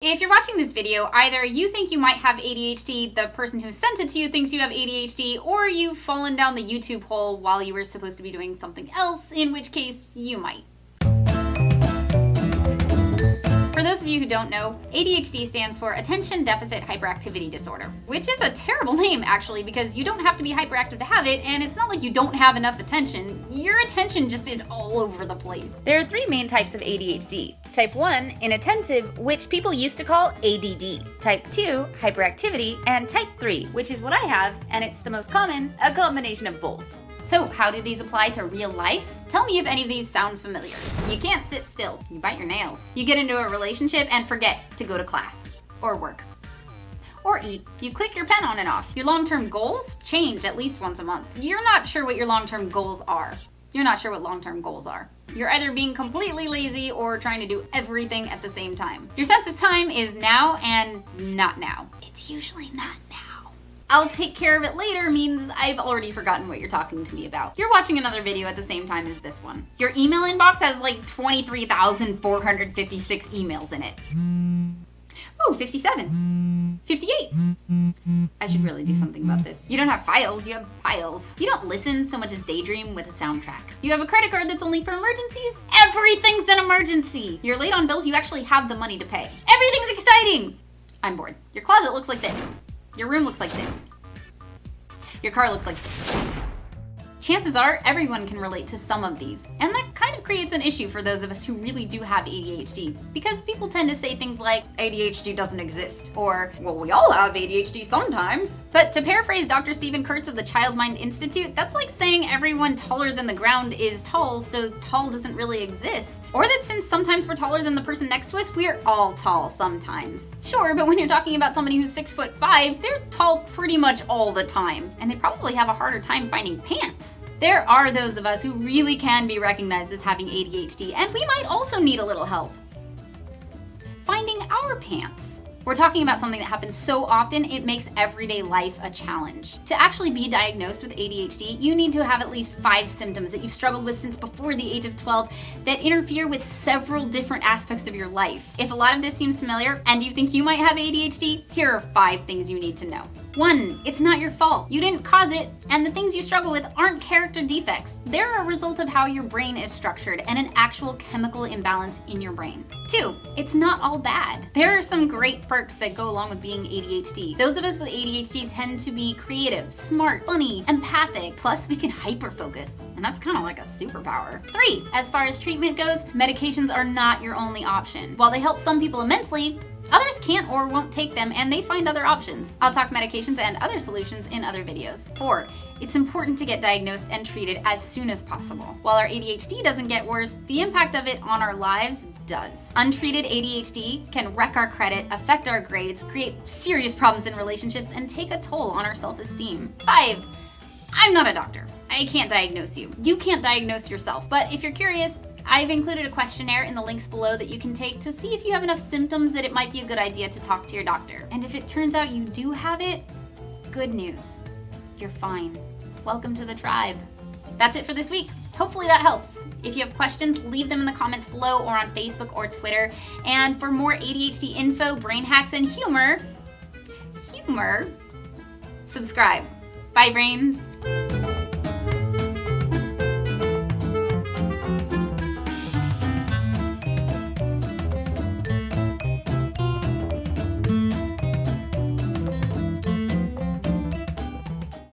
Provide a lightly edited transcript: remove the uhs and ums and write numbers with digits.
If you're watching this video, either you think you might have ADHD, the person who sent it to you thinks you have ADHD, or you've fallen down the YouTube hole while you were supposed to be doing something else, in which case you might. For those of you who don't know, ADHD stands for Attention Deficit Hyperactivity Disorder, which is a terrible name actually because you don't have to be hyperactive to have it, and it's not like you don't have enough attention. Your attention just is all over the place. There are three main types of ADHD. Type 1, inattentive, which people used to call ADD. Type 2, hyperactivity, and Type 3, which is what I have, and it's the most common, a combination of both. So how do these apply to real life? Tell me if any of these sound familiar. You can't sit still. You bite your nails. You get into a relationship and forget to go to class or work or eat. You click your pen on and off. Your long-term goals change at least once a month. You're not sure what your long-term goals are. You're not sure what long-term goals are. You're either being completely lazy or trying to do everything at the same time. Your sense of time is now and not now. It's usually not now. I'll take care of it later means I've already forgotten what you're talking to me about. You're watching another video at the same time as this one. Your email inbox has like 23,456 emails in it. Ooh, 57. 58. I should really do something about this. You don't have files, you have piles. You don't listen so much as daydream with a soundtrack. You have a credit card that's only for emergencies? Everything's an emergency. You're late on bills, you actually have the money to pay. Everything's exciting. I'm bored. Your closet looks like this. Your room looks like this. Your car looks like this. Chances are everyone can relate to some of these, and that kind of creates an issue for those of us who really do have ADHD, because people tend to say things like, ADHD doesn't exist, or, well, we all have ADHD sometimes. But to paraphrase Dr. Stephen Kurtz of the Child Mind Institute, that's like saying everyone taller than the ground is tall, so tall doesn't really exist. Or that since sometimes we're taller than the person next to us, we're all tall sometimes. Sure, but when you're talking about somebody who's 6'5", they're tall pretty much all the time, and they probably have a harder time finding pants. There are those of us who really can be recognized as having ADHD, and we might also need a little help finding our pants. We're talking about something that happens so often, it makes everyday life a challenge. To actually be diagnosed with ADHD, you need to have at least 5 symptoms that you've struggled with since before the age of 12 that interfere with several different aspects of your life. If a lot of this seems familiar and you think you might have ADHD, here are 5 things you need to know. 1, it's not your fault. You didn't cause it, and the things you struggle with aren't character defects. They're a result of how your brain is structured and an actual chemical imbalance in your brain. 2, it's not all bad. There are some great perks that go along with being ADHD. Those of us with ADHD tend to be creative, smart, funny, empathic, plus we can hyper-focus, and that's kind of like a superpower. 3, as far as treatment goes, medications are not your only option. While they help some people immensely, others can't or won't take them, and they find other options. I'll talk medications and other solutions in other videos. 4, it's important to get diagnosed and treated as soon as possible. While our ADHD doesn't get worse, the impact of it on our lives does. Untreated ADHD can wreck our credit, affect our grades, create serious problems in relationships, and take a toll on our self-esteem. 5, I'm not a doctor. I can't diagnose you. You can't diagnose yourself, but if you're curious, I've included a questionnaire in the links below that you can take to see if you have enough symptoms that it might be a good idea to talk to your doctor. And if it turns out you do have it, good news. You're fine. Welcome to the tribe. That's it for this week. Hopefully that helps. If you have questions, leave them in the comments below or on Facebook or Twitter. And for more ADHD info, brain hacks, and humor, subscribe. Bye, brains.